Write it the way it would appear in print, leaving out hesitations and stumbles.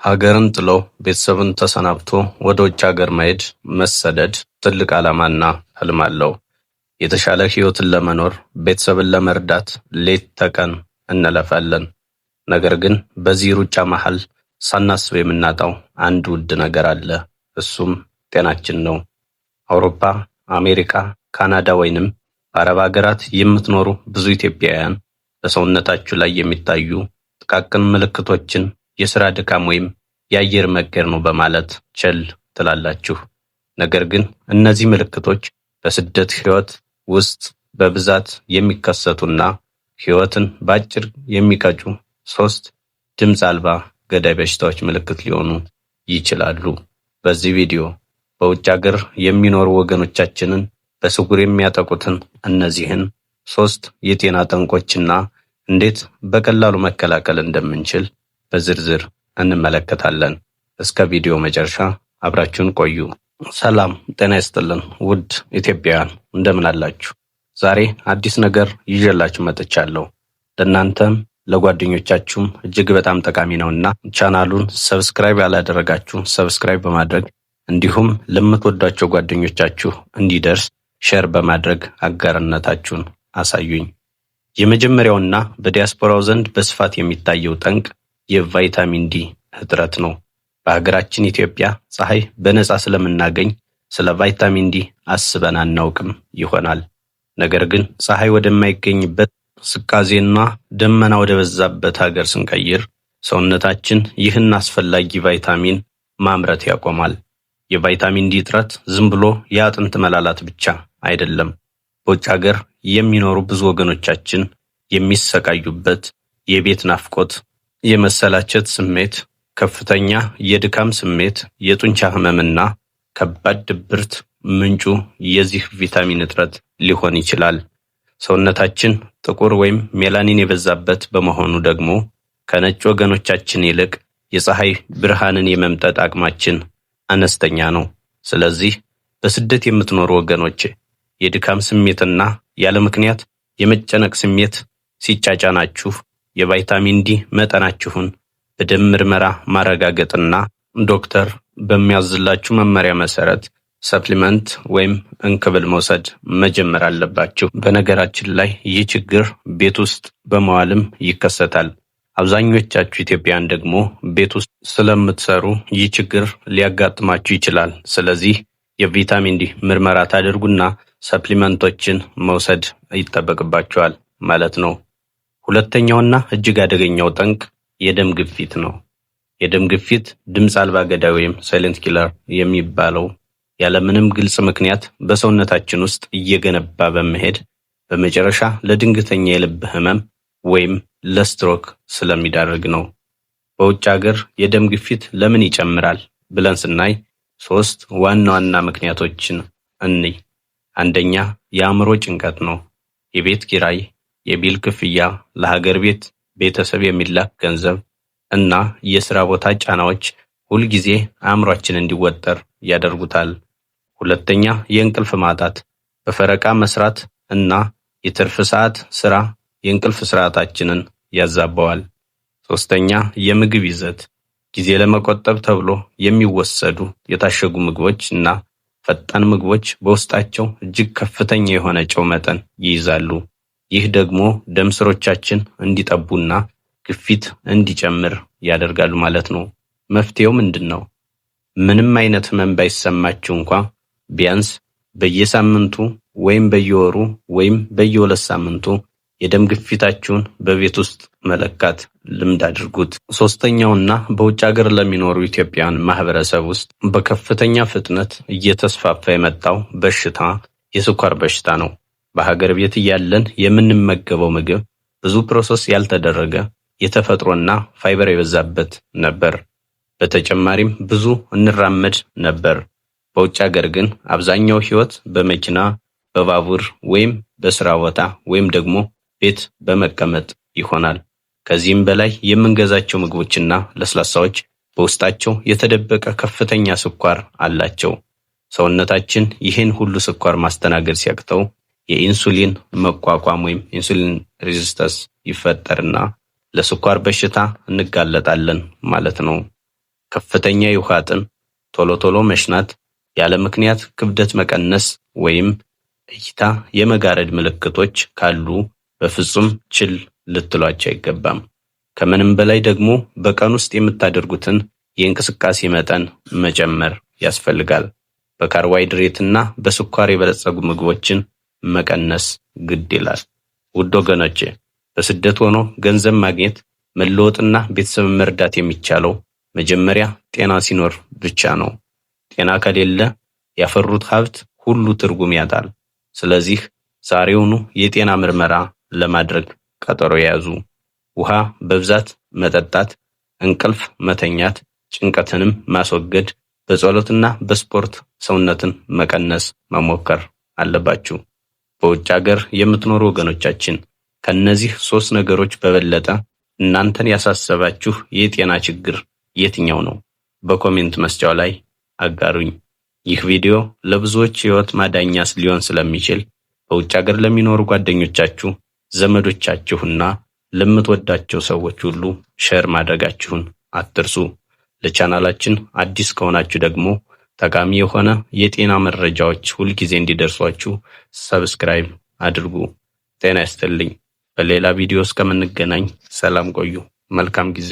ሀገርን ጥሎ ቤተሰብን ተሰናብቶ ወደ ውጭ ሀገር መሄድ መሰደድ ትልቅ ዓላማና ህልም አለው። የተሻለ ህይወትን ለመኖር ቤተሰብን ለመርዳት ሌት ተቀን እንለፋለን። ነገር ግን በዚህ ሩጫ መሃል ሳናስብ የምናጣው አንድ ውድ ነገር አለ። እሱም ጤናችን ነው። አውሮፓ፣ አሜሪካ፣ ካናዳ ወይንም አረብ ሀገራት የምትኖሩ ብዙ ኢትዮጵያውያን በሰውነታችሁ ላይ የሚታዩ ጥቃቅን ምልክቶችን የሥራ ድካም ወይም የአየር መቀየር ነው በማለት ቸል ትላላችሁ። ነገር ግን እነዚህ ምልክቶች በስደት ህይወት ውስጥ በብዛት የሚከሰቱና ህይወትን በአጭር የሚቀጩ 3 ድምፅ አልባ ገዳይ በሽታዎች ምልክት ሊሆኑ ይችላሉ። በዚህ ቪዲዮ በውጭ ሀገር የሚኖሩ ወገኖቻችንን በስውር የሚያጠቁትን እነዚህን 3 የጤና ጠንቆችና እንዴት በቀላሉ መከላከል እንደምንችል በዝርዝር እንመለከታለን። እስከ ቪዲዮ መጨረሻ አብራችሁን ቆዩ። ሰላም ጤና ይስጥልን ውድ ኢትዮጵያውያን እንደምን አላችሁ? ዛሬ አዲስ ነገር ይዤላችሁ መጥቻለሁ። ለእናንተም ለጓደኞቻችሁም እጅግ በጣም ጠቃሚ ነውና ቻናሉን ሰብስክራይብ ያላደረጋችሁ ሰብስክራይብ በማድረግ እንዲሁም ለምትወዷቸው ጓደኞቻችሁ እንዲደርስ ሼር በማድረግ አጋርነታችሁን አሳዩኝ። የመጀመሪያውና በዲያስፖራው ዘንድ በስፋት የሚታየው ጠንቅ የቫይታሚን ዲ እጥረት ነው። በሀገራችን ኢትዮጵያ ፀሐይ በነፃ ስለምናገኝ ስለ ቫይታሚን ዲ አስበን አናውቅም ይሆናል። ነገር ግን ፀሐይ ወደማይገኝበት ስቃዜና ደመና ወደ በዛበት ሀገር ስንቀይር ሰውነታችን ይህን አስፈላጊ ቫይታሚን ማምረት ያቆማል። የቫይታሚን ዲ እጥረት ዝም ብሎ የአጥንት መላላት ብቻ አይደለም። በውጭ ሀገር የሚኖሩ ብዙ ወገኖቻችን የሚሰቃዩበት የቤት ናፍቆት፣ የመሰላቸት ስሜት፣ ከፍተኛ የድካም ስሜት፣ የጡንቻ ህመምና ከባድ ድብርት ምንጩ የዚህ ቪታሚን እጥረት ሊሆን ይችላል። ሰውነታችን ጥቁር ወይም ሜላኒን የበዛበት በመሆኑ ደግሞ ከነጭ ወገኖቻችን ይልቅ የፀሐይ ብርሃንን የመምጠጥ አቅማችን አነስተኛ ነው። ስለዚህ በስደት የምትኖሩ ወገኖች የድካም ስሜትና ያለ ምክንያት የመጨነቅ ስሜት ሲጫጫናችሁ የቫይታሚን ዲ መጠናችሁን በደም ምርመራ ማረጋገጥና ዶክተር በሚያዝላችሁ መመሪያ መሰረት ሰፕሊመንት ወይም እንክብል መውሰድ መጀመር አለባችሁ። በነገራችን ላይ ይህ ችግር ቤት ውስጥ በመዋልም ይከሰታል። አብዛኞቻችሁ ኢትዮጵያውያን ደግሞ ቤት ውስጥ ስለምትሰሩ ይህ ችግር ሊያጋጥማችሁ ይችላል። ስለዚህ የቪታሚን ዲ ምርመራ ታደርጉና ሰፕሊመንቶችን መውሰድ ይጠበቅባችኋል ማለት ነው። ሁለተኛውና እጅግ አደገኛው ጠንቅ የደም ግፊት ነው። የደም ግፊት ድምፅ አልባ ገዳይ ወይም ሳይለንት ኪለር የሚባለው ያለምንም ግልጽ ምክንያት በሰውነታችን ውስጥ እየገነባ በመሄድ በመጨረሻ ለድንገተኛ የልብ ህመም ወይም ለስትሮክ ስለሚዳርግ ነው። በውጭ ሀገር የደም ግፊት ለምን ይጨምራል ብለን ስናይ 3 ዋና ዋና ምክንያቶችን እንይ። አንደኛ የአእምሮ ጭንቀት ነው። የቤት ኪራይ፣ የቢል ክፍያ፣ ለሀገር ቤት ቤተሰብ የሚላክ ገንዘብ እና የሥራ ቦታ ጫናዎች ሁልጊዜ አእምሯችን እንዲወጠር ያደርጉታል። ሁለተኛ የእንቅልፍ ማጣት፣ በፈረቃ መስራት እና የትርፍ ሰዓት ሥራ የእንቅልፍ ስርዓታችንን ያዛባዋል። ሶስተኛ የምግብ ይዘት፣ ጊዜ ለመቆጠብ ተብሎ የሚወሰዱ የታሸጉ ምግቦች እና ፈጣን ምግቦች በውስጣቸው እጅግ ከፍተኛ የሆነ ጨው መጠን ይይዛሉ። ይህ ደግሞ ደም ስሮቻችን እንዲጠቡና ግፊት እንዲጨምር ያደርጋሉ ማለት ነው። መፍትሄው ምንድን ነው? ምንም አይነት ህመም ባይሰማችሁ እንኳ ቢያንስ በየሳምንቱ ወይም በየወሩ ወይም በየ2 ሳምንቱ የደም ግፊታችሁን በቤት ውስጥ መለካት ልምድ አድርጉት። ሶስተኛውና በውጭ ሀገር ለሚኖሩ ኢትዮጵያውያን ማህበረሰብ ውስጥ በከፍተኛ ፍጥነት እየተስፋፋ የመጣው በሽታ የስኳር በሽታ ነው። በሀገር ቤት እያለን የምንመገበው ምግብ ብዙ ፕሮሰስ ያልተደረገ የተፈጥሮና ፋይበር የበዛበት ነበር። በተጨማሪም ብዙ እንራመድ ነበር። በውጭ ሀገር ግን አብዛኛው ህይወት በመኪና፣ በባቡር ወይም በስራ ቦታ ወይም ደግሞ ቤት በመቀመጥ ይሆናል። ከዚህም በላይ የምንገዛቸው ምግቦችና ለስላሳዎች በውስጣቸው የተደበቀ ከፍተኛ ስኳር አላቸው። ሰውነታችን ይህን ሁሉ ስኳር ማስተናገድ ሲያቅተው የኢንሱሊን መቋቋም ወይም ኢንሱሊን ሬዚስተንስ ይፈጠርና ለስኳር በሽታ እንጋለጣለን ማለት ነው። ከፍተኛ የውሃ ጥም፣ ቶሎ ቶሎ መሽናት፣ ያለ ምክንያት ክብደት መቀነስ ወይም እይታ የመጋረድ ምልክቶች ካሉ በፍጹም ችል ልትሏቸው አይገባም። ከምንም በላይ ደግሞ በቀን ውስጥ የምታደርጉትን የእንቅስቃሴ መጠን መጨመር ያስፈልጋል። በካርቦሃይድሬትና በስኳር የበለጸጉ ምግቦችን መቀነስ ግድ ይላል። ውድ ወገኖቼ፣ በስደት ሆኖ ገንዘብ ማግኘት፣ መለወጥና ቤተሰብን መርዳት የሚቻለው መጀመሪያ ጤና ሲኖር ብቻ ነው። ጤና ከሌለ ያፈሩት ሀብት ሁሉ ትርጉም ያጣል። ስለዚህ ዛሬውኑ የጤና ምርመራ ለማድረግ ቀጠሮ ያዙ። ውሃ በብዛት መጠጣት፣ እንቅልፍ መተኛት፣ ጭንቀትንም ማስወገድ፣ በጸሎትና በስፖርት ሰውነትን መቀነስ መሞከር አለባችሁ። በውጭ ሀገር የምትኖሩ ወገኖቻችን ከነዚህ 3 ነገሮች በበለጠ እናንተን ያሳሰባችሁ የጤና ችግር የትኛው ነው? በኮሜንት መስጫው ላይ አጋሩኝ። ይህ ቪዲዮ ለብዙዎች ሕይወት ማዳኛ ሊሆን ስለሚችል በውጭ ሀገር ለሚኖሩ ጓደኞቻችሁ፣ ዘመዶቻችሁና ለምትወዳቸው ሰዎች ሁሉ ሼር ማድረጋችሁን አትርሱ። ለቻናላችን አዲስ ከሆናችሁ ደግሞ ጠቃሚ የሆነ የጤና መረጃዎች ሁልጊዜ እንዲደርሷችሁ ሰብስክራይብ አድርጉ። ጤና ይስጥልኝ። በሌላ ቪዲዮ እስከምንገናኝ ሰላም ቆዩ። መልካም ጊዜ